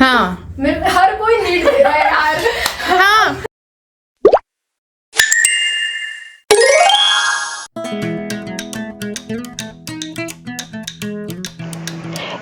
हाँ मेरे हर कोई नीड दे रहा है यार। हाँ।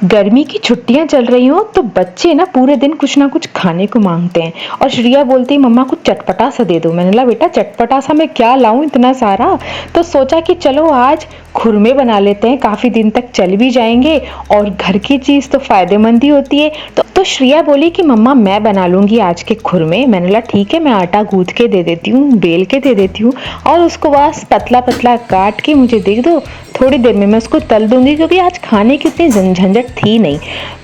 गर्मी की छुट्टियां चल रही हो तो बच्चे ना पूरे दिन कुछ ना कुछ खाने को मांगते हैं और श्रिया बोलती है मम्मा कुछ चटपटा सा दे दो। मैंने बोला बेटा चटपटा सा मैं क्या लाऊं इतना सारा, तो सोचा कि चलो आज खुरमे बना लेते हैं, काफी दिन तक चल भी जाएंगे और घर की चीज तो फायदेमंद ही होती है। तो श्रिया बोली कि मम्मा मैं बना लूंगी आज के खुरमे। मैंने बोला ठीक है, मैं आटा गूंथ के दे देती हूँ, बेल के दे देती हूँ और उसको बस पतला पतला काट के मुझे दे दो, थोड़ी देर में मैं उसको तल दूंगी, क्योंकि आज खाने की उतनी झंझट थी नहीं,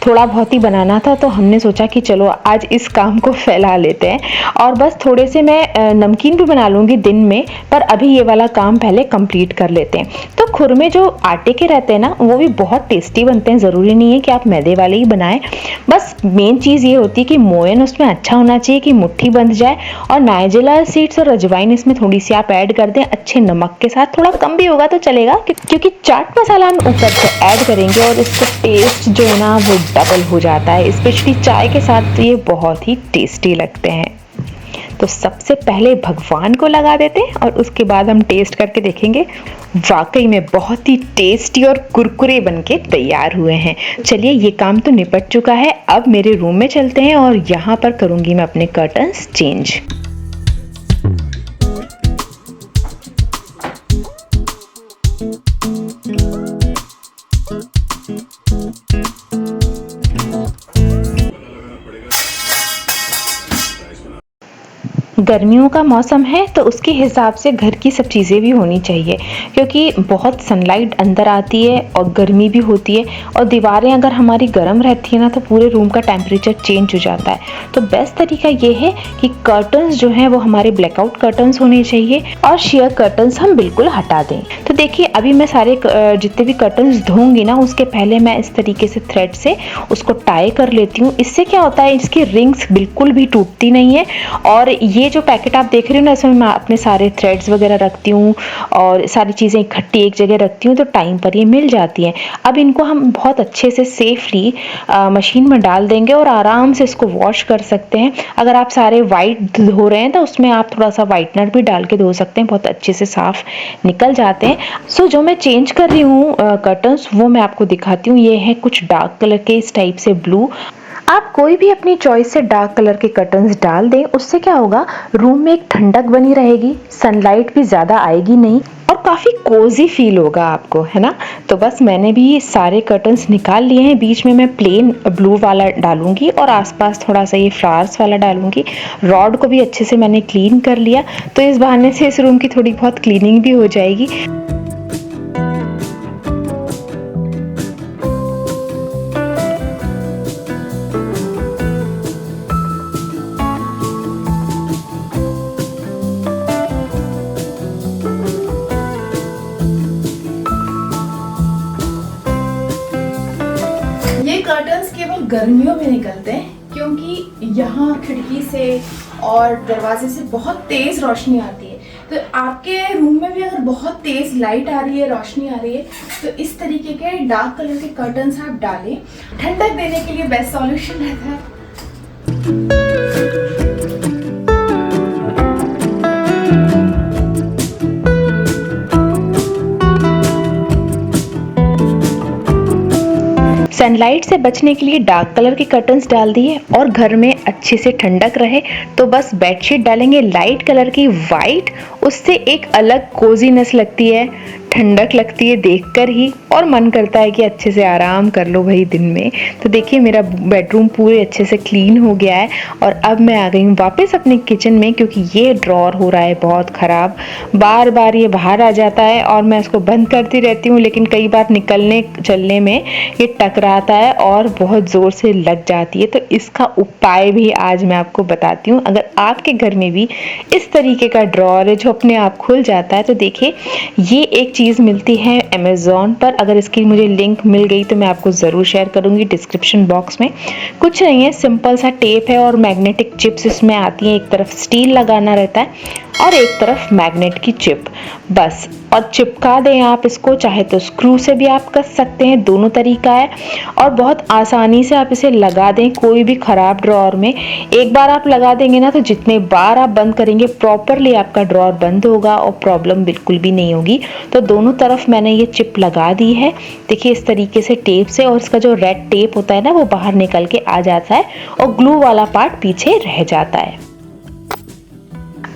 थोड़ा बहुत ही बनाना था। तो हमने सोचा कि चलो आज इस काम को फैला लेते हैं और बस थोड़े से मैं नमकीन भी बना लूंगी दिन में, पर अभी ये वाला काम पहले कंप्लीट कर लेते हैं। तो खुरमे जो आटे के रहते हैं ना वो भी बहुत टेस्टी बनते हैं, ज़रूरी नहीं है कि आप मैदे वाले ही बनाएं, बस मेन चीज़ ये होती है कि मोयन उसमें अच्छा होना चाहिए कि मुट्ठी बंध जाए, और नाइजेला सीड्स और अजवाइन इसमें थोड़ी सी आप ऐड कर दें अच्छे नमक के साथ, थोड़ा कम भी होगा तो चलेगा क्योंकि चाट मसाला हम ऊपर से ऐड करेंगे और इसका टेस्ट जो है ना वो डबल हो जाता है, स्पेशली चाय के साथ तो ये बहुत ही टेस्टी लगते हैं। तो सबसे पहले भगवान को लगा देते हैं और उसके बाद हम टेस्ट करके देखेंगे। वाकई में बहुत ही टेस्टी और कुरकुरे बनके तैयार हुए हैं। चलिए ये काम तो निपट चुका है, अब मेरे रूम में चलते हैं और यहाँ पर करूँगी मैं अपने कर्टन्स चेंज। गर्मियों का मौसम है तो उसके हिसाब से घर की सब चीज़ें भी होनी चाहिए, क्योंकि बहुत सनलाइट अंदर आती है और गर्मी भी होती है, और दीवारें अगर हमारी गर्म रहती है ना तो पूरे रूम का टेम्परेचर चेंज हो जाता है। तो बेस्ट तरीका ये है कि कर्टन्स जो हैं वो हमारे ब्लैकआउट कर्टन्स होने चाहिए और शेयर कर्टन्स हम बिल्कुल हटा दें। तो देखिए अभी मैं सारे जितने भी कर्टन्स धोऊंगी ना उसके पहले मैं इस तरीके से थ्रेड से उसको टाई कर लेती हूँ। इससे क्या होता है, इसकी रिंग्स बिल्कुल भी टूटती नहीं है, और ये जो पैकेट आप देख रहे हो ना इसमें मैं अपने सारे थ्रेड्स वगैरह रखती हूँ और सारी चीज़ें इकट्ठी एक जगह रखती हूँ, तो टाइम पर ये मिल जाती हैं। अब इनको हम बहुत अच्छे से सेफली मशीन में डाल देंगे और आराम से इसको वॉश कर सकते हैं। अगर आप सारे वाइट धो रहे हैं तो उसमें आप थोड़ा सा वाइटनर भी डाल के धो सकते हैं, बहुत अच्छे से साफ निकल जाते हैं। सो जो मैं चेंज कर रही हूँ कर्टन्स वो मैं आपको दिखाती हूँ। ये है कुछ डार्क कलर के, इस टाइप से ब्लू। आप कोई भी अपनी चॉइस से डार्क कलर के कर्टन्स डाल दें, उससे क्या होगा रूम में एक ठंडक बनी रहेगी, सनलाइट भी ज़्यादा आएगी नहीं और काफ़ी कोजी फील होगा आपको, है ना। तो बस मैंने भी सारे कर्टन्स निकाल लिए हैं। बीच में मैं प्लेन ब्लू वाला डालूंगी और आसपास थोड़ा सा ये फ्लावर्स वाला डालूंगी। रॉड को भी अच्छे से मैंने क्लीन कर लिया, तो इस बहाने से इस रूम की थोड़ी बहुत क्लीनिंग भी हो जाएगी। कर्टन्स केवल गर्मियों में निकलते हैं क्योंकि यहाँ खिड़की से और दरवाजे से बहुत तेज रोशनी आती है। तो आपके रूम में भी अगर बहुत तेज लाइट आ रही है, रोशनी आ रही है, तो इस तरीके के डार्क कलर के कर्टन्स आप डालें। ठंडक देने के लिए बेस्ट सॉल्यूशन रहता है। सनलाइट से बचने के लिए डार्क कलर के कर्टन्स डाल दिए और घर में अच्छे से ठंडक रहे तो बस बेडशीट डालेंगे लाइट कलर की, वाइट। उससे एक अलग कोजीनेस लगती है, ठंडक लगती है देखकर ही, और मन करता है कि अच्छे से आराम कर लो भाई दिन में। तो देखिए मेरा बेडरूम पूरे अच्छे से क्लीन हो गया है और अब मैं आ गई हूँ वापस अपने किचन में, क्योंकि ये ड्रॉर हो रहा है बहुत ख़राब, बार बार ये बाहर आ जाता है और मैं इसको बंद करती रहती हूँ, लेकिन कई बार निकलने चलने में ये टकराता है और बहुत ज़ोर से लग जाती है। तो इसका उपाय भी आज मैं आपको बताती हूँ। अगर आपके घर में भी इस तरीके का ड्रॉर है जो अपने आप खुल जाता है, तो देखिए ये एक चीज़ मिलती है अमेज़ॉन पर। अगर इसकी मुझे लिंक मिल गई तो मैं आपको ज़रूर शेयर करूँगी डिस्क्रिप्शन बॉक्स में। कुछ नहीं है, सिंपल सा टेप है और मैग्नेटिक चिप्स इसमें आती हैं, एक तरफ स्टील लगाना रहता है और एक तरफ मैग्नेट की चिप, बस। और चिपका दें आप इसको, चाहे तो स्क्रू से भी आप कर सकते हैं, दोनों तरीका है। और बहुत आसानी से आप इसे लगा दें कोई भी ख़राब ड्रॉअर में। एक बार आप लगा देंगे ना, तो जितने बार आप बंद करेंगे प्रॉपरली आपका ड्रॉअर बंद होगा और प्रॉब्लम बिल्कुल भी नहीं होगी। तो दोनों तरफ मैंने ये चिप लगा दी है, देखिए इस तरीके से टेप से, और इसका जो रेड टेप होता है ना वो बाहर निकल के आ जाता है और ग्लू वाला पार्ट पीछे रह जाता है।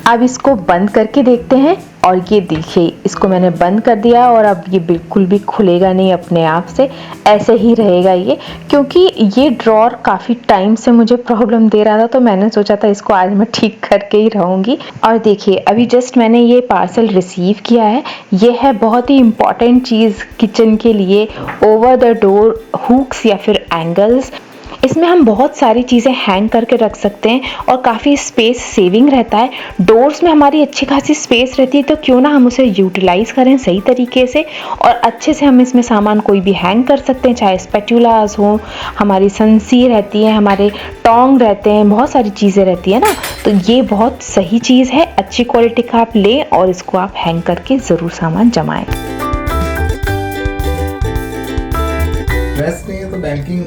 अब इसको बंद करके देखते हैं, और ये देखिए इसको मैंने बंद कर दिया और अब ये बिल्कुल भी खुलेगा नहीं अपने आप से, ऐसे ही रहेगा ये। क्योंकि ये ड्रॉअर काफ़ी टाइम से मुझे प्रॉब्लम दे रहा था, तो मैंने सोचा था इसको आज मैं ठीक करके ही रहूँगी। और देखिए अभी जस्ट मैंने ये पार्सल रिसीव किया है। ये है बहुत ही इम्पॉर्टेंट चीज़ किचन के लिए, ओवर द डोर हुक्स या फिर एंगल्स। इसमें हम बहुत सारी चीज़ें हैंग करके रख सकते हैं और काफ़ी स्पेस सेविंग रहता है। डोर्स में हमारी अच्छी खासी स्पेस रहती है, तो क्यों ना हम उसे यूटिलाइज़ करें सही तरीके से, और अच्छे से हम इसमें सामान कोई भी हैंग कर सकते हैं, चाहे स्पैटुलास हो, हमारी संसी रहती है, हमारे टोंग रहते हैं, बहुत सारी चीज़ें रहती है ना। तो ये बहुत सही चीज़ है, अच्छी क्वालिटी का आप लें और इसको आप हैंग करके ज़रूर सामान जमाएं। बेस्ट नहीं है तो बैंकिंग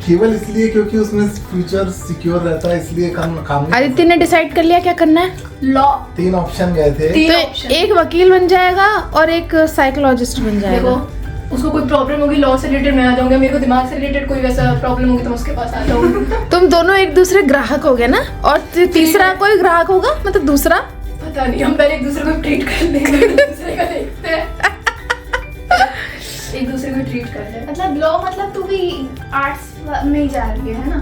केवल इसलिए क्योंकि उसमें फ्यूचर सिक्योर रहता है, इसलिए काम नहीं। आदित्य ने डिसाइड कर लिया क्या करना है? लॉ। 3 ऑप्शन गए थे, तो एक वकील बन जाएगा और एक साइकोलॉजिस्ट बन जाएगा। देखो उसको कोई प्रॉब्लम होगी लॉ से रिलेटेड मैं आ जाऊंगा, मेरे को दिमाग से रिलेटेड कोई वैसा प्रॉब्लम होगी तो मैं उसके पास आ जाऊंगा। तुम दोनों एक दूसरे ग्राहक हो गए ना, और तीसरा कोई ग्राहक होगा, मतलब दूसरा। पता नहीं, हम पहले एक दूसरे को ट्रीट कर लेंगे, दूसरे का देखते हैं, एक दूसरे को ट्रीट कर ले। मतलब लॉ मतलब तू भी आर्ट्स में ही जा रही है ना?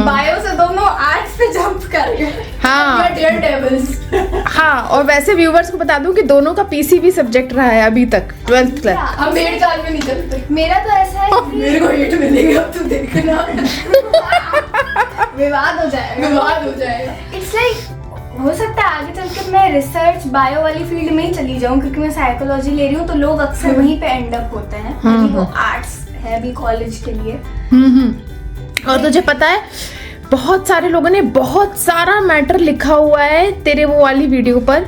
बायो से दोनों आर्ट्स पे जंप कर रहे हैं। हाँ डेयर डेविल्स। हाँ, और वैसे व्यूवर्स को बता दूं कि दोनों का पीसीबी सब्जेक्ट रहा है अभी तक 12th क्लास। हम मेरे चाल में नहीं चलते, मेरा तो ऐसा है कि मेरे को हिट मिलेगा अब तू देखना। विवाद हो जाएगा। विवाद हो जाएगा। इट्स लाइक हो सकता है आगे चल के मैं रिसर्च बायो वाली फील्ड में ही चली जाऊं, क्योंकि मैं साइकोलॉजी ले रही हूँ, तो लोग अक्सर वहीं पे एंड अप होते हैं, क्योंकि वो आर्ट्स है भी कॉलेज के लिए। और तुझे पता है बहुत सारे लोगों ने बहुत सारा मैटर लिखा हुआ है तेरे वो वाली वीडियो पर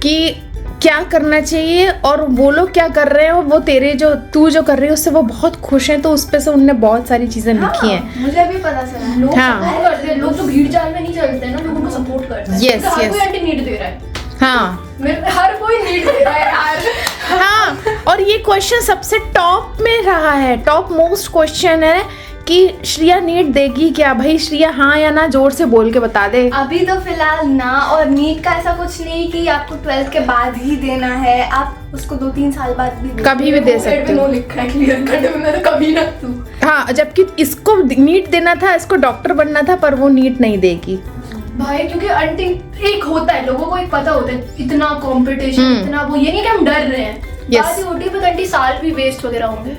कि क्या करना चाहिए, और वो लोग क्या कर रहे हैं, और वो तेरे जो तू जो कर रही है उससे वो बहुत खुश हैं, तो उस पे से उनने बहुत सारी चीजें लिखी हैं। मुझे भी पता चला। लोग हाँ। सपोर्ट करते हैं, लोग जो भीड़ चाल में नहीं चलते हैं ना, लोगों को सपोर्ट करते हैं। Yes, हर yes. कोई एंटी नीड दे रहा है, हाँ हर कोई नीड दे रहा है यार। हाँ, और ये क्वेश्चन सबसे टॉप में रहा है, टॉप मोस्ट क्वेश्चन है कि श्रिया नीट देगी क्या? भाई श्रिया हाँ या ना जोर से बोल के बता दे। अभी तो फिलहाल ना, और नीट का ऐसा कुछ नहीं कि आपको 12th के बाद ही देना है, आप उसको 2-3 साल बाद भी कभी भी दे सकते नो हो। लिखा है क्लियर कट में, मैं तो कभी ना तू। हाँ, जबकि इसको नीट देना था, इसको डॉक्टर बनना था, पर वो नीट नहीं देगी भाई, क्योंकि आंटी एक होता है, लोगों को एक पता होता है, इतना कंपटीशन, इतना वो, ये नहीं कि हम डर रहे हैं। Yes. आज ओटी पे आंटी साल भी वेस्ट वगैरह होंगे।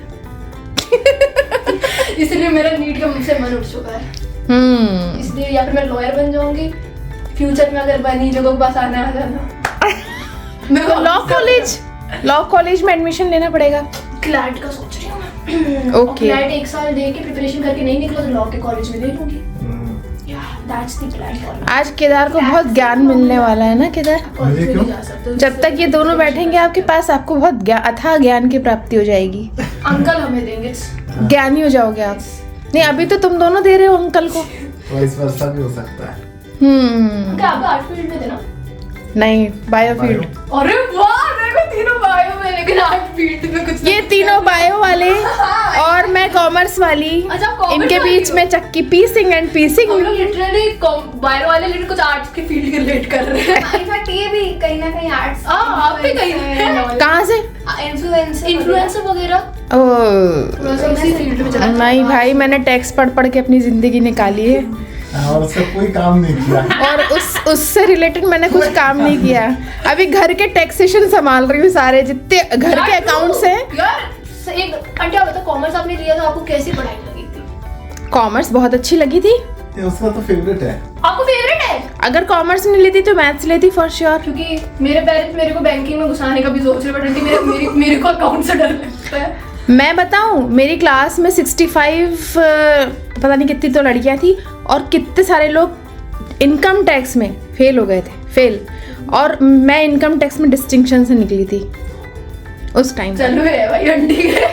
इसलिए मेरा नीट का मुझसे मन उठ चुका है। इसलिए या फिर मैं लॉयर बन जाऊंगी फ्यूचर में, अगर बनी लोगों के पास आना आ जाना। लॉ कॉलेज में एडमिशन लेना पड़ेगा। क्लैट का सोच रही हूँ मैं। ओके। क्लैट 1 साल दे के प्रिपरेशन करके नहीं निकला तो लॉ के कॉलेज में दे लूंगी। That's the plan। आज केदार को बहुत ज्ञान मिलने वाला है ना केदार? कॉलेज में क्यों? नहीं जा सकते। जब तक ये दोनों बैठेंगे आपके पास, आपको बहुत अथाह ज्ञान की प्राप्ति हो जाएगी, अंकल हमें देंगे। ज्ञानी हो जाओगे आप। नहीं, अभी तो तुम दोनों दे रहे हो अंकल को। वाइस वर्सा भी हो सकता है। क्या आप आर्ट फील्ड में थे ना? नहीं, बायोफील्ड। अरे वाह, देखो तीनों बायो में, लेकिन आर्ट फील्ड में कुछ ये तीनों बायो वाले और मैं कॉमर्स वाली, अच्छा, commerce इनके वाली बीच हो। में चक्की पीसिंग एंड पीसिंग। हम लोग लिटरली बायो वाले लेकिन कुछ आर्ट्स की फील्ड के रिलेट कर रहे हैं। इनफैक्ट ये भी कहीं ना कहीं आर्ट्स। आप भी कहीं कहाँ से? इन्फ्लुएंसर वगैरह ओह थोड़ा सा उसी फील्ड में चला। नहीं भाई, मैंने टैक्स पढ़ पढ़ के अपनी जिंदगी निकाली है, और उसका कोई काम नहीं किया। और उससे रिलेटेड मैंने कुछ काम नहीं किया। अभी घर के टैक्सेशन संभाल रही हूँ, सारे जितने घर के अकाउंट्स हैं। यार एक आंटी आप बताओ, कॉमर्स आपने लिया तो आपको कैसी पढ़ाई लगी थी? कॉमर्स बहुत अच्छी लगी थी। ये उसका तो फेवरेट है। आपको फेवरेट है? अगर कॉमर्स नहीं लेती तो मैथ्स लेती फॉर श्योर। क्योंकि मेरे पेरेंट्स मेरे को बैंकिंग में घुसाने का भी सोच रहे, बट आंटी मेरे को अकाउंट से डर लगता है। मैं बताऊं, मेरी क्लास में 65 पता नहीं कितनी तो लड़कियां थी, और कितने सारे लोग इनकम टैक्स में फेल हो गए थे। फेल। और मैं इनकम टैक्स में डिस्टिंक्शन से निकली थी उस टाइम। चलो है भाई अंडी है।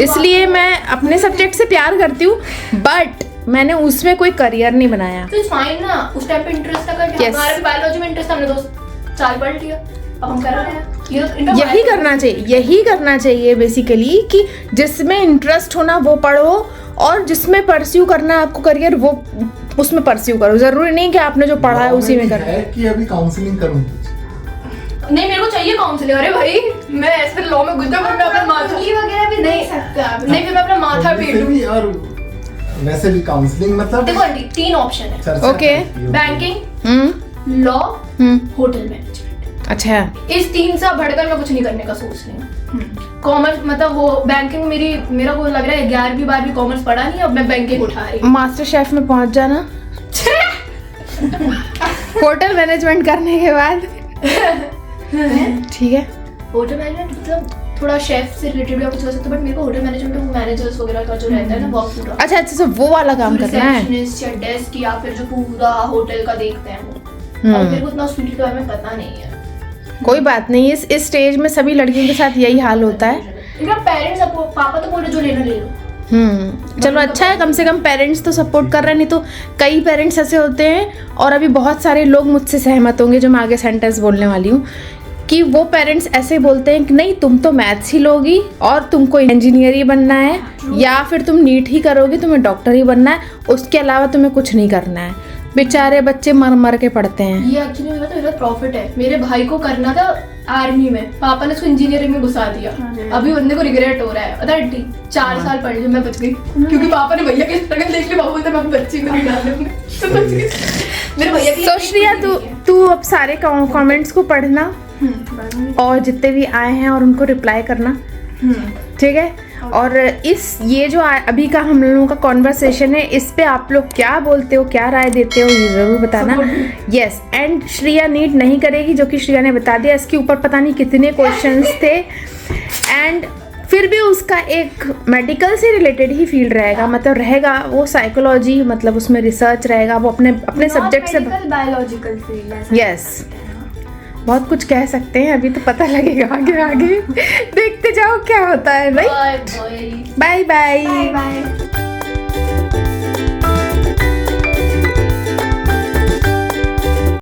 इसलिए मैं अपने सब्जेक्ट से प्यार करती हूँ, बट मैंने उसमें कोई करियर नहीं बनाया। तो फाइन ना, उस टाइम पे इंटरेस्ट था कर Yes. हमारा बायोलॉजी में इंटरेस्ट, हमने 2 साल पढ़ लिया, अब हम कर रहे हैं। ये तो इंटर यही करना चाहिए, यही करना चाहिए बेसिकली, कि जिसमें इंटरेस्ट होना वो पढ़ो, और जिसमें परस्यू करना है आपको करियर, वो उसमें परस्यू करो। जरूरी नहीं कि आपने जो पढ़ा है उसी में करना है कि अभी काउंसलिंग करूं। नहीं, मेरे को चाहिए काउंसलिंग। अरे भाई मैं ऐसे लॉ में घुस जाऊं, फिर मैं अपना माथा काउंसलिंग वगैरह भी नहीं सकते आप। नहीं, फिर मैं अपना माथा वैसे पीटूं। भी और वैसे भी काउंसलिंग मतलब देखो आंटी, 3 ऑप्शन है, चर्चा Okay. करती है। Banking, law, hotel management. अच्छा, इस 3 से बढ़कर मैं कुछ नहीं करने का सोच रही हूँ। कॉमर्स मतलब वो बैंकिंग मेरा को लग रहा है 11वीं 12वीं कॉमर्स पढ़ा नहीं, अब मैं बैंकिंग उठा रही हूँ। मास्टर शेफ में पहुंच जाना होटल मैनेजमेंट करने के बाद। ठीक है, होटल मैनेजमेंट मतलब थोड़ा शेफ से रिलेटेड या कुछ हो सकता है, बट मेरे को होटल मैनेजमेंट में मैनेजर्स वगैरह का जो रहता है ना वर्क पूरा, अच्छा अच्छा, वो वाला काम करना है। रिसेप्शनिस्ट या डेस्क या फिर जो पूरा होटल का देखते हैं वो। अब मेरे को उतना उस फील्ड के बारे में पता नहीं है। कोई बात नहीं, इस स्टेज में सभी लड़कियों के साथ यही हाल होता है। इनका पेरेंट्स पापा तो बोले जो लेना ले लो। चलो अच्छा है, कम से कम पेरेंट्स तो सपोर्ट कर रहे हैं, नहीं तो कई पेरेंट्स ऐसे होते हैं, और अभी बहुत सारे लोग मुझसे सहमत होंगे जो मैं आगे सेंटेंस बोलने वाली हूँ, कि वो पेरेंट्स ऐसे बोलते हैं कि नहीं तुम तो मैथ्स ही लोगी और तुमको इंजीनियर ही बनना है, या फिर तुम नीट ही करोगी, तुम्हें डॉक्टर ही बनना है, उसके अलावा तुम्हें कुछ नहीं करना है। बेचारे बच्चे मर मर के पढ़ते हैं। ये एक्चुअली मेरा प्रॉफिट है। मेरे भाई को करना था आर्मी में, पापा ने उसको इंजीनियरिंग में घुसा दिया। अभी बंदे को रिग्रेट हो रहा है, पता है 4 साल पढ़ लिया, मैं बच गई, क्योंकि पापा ने भैया की स्ट्रगल देख ली, पापा बोलते मैं बच्ची को नहीं डालूंगी, तो बच गई। मेरे भैया की तो श्रेया तू अब सारे कमेंट्स को पढ़ना और जितने भी आए हैं और उनको रिप्लाई करना, ठीक है। और ये जो अभी का हम लोगों का कॉन्वर्सेशन है, इस पे आप लोग क्या बोलते हो, क्या राय देते हो, ये जरूर बताना। यस, एंड श्रेया नीट नहीं करेगी, जो कि श्रेया ने बता दिया। इसके ऊपर पता नहीं कितने क्वेश्चंस थे, एंड फिर भी उसका एक मेडिकल से रिलेटेड ही फील्ड रहेगा, मतलब रहेगा वो साइकोलॉजी, मतलब उसमें रिसर्च रहेगा, वो अपने सब्जेक्ट से। बायोलॉजिकल फील्ड है। यस, बहुत कुछ कह सकते हैं, अभी तो पता लगेगा आगे आगे। देखते जाओ क्या होता है। Right, bye bye. Bye bye.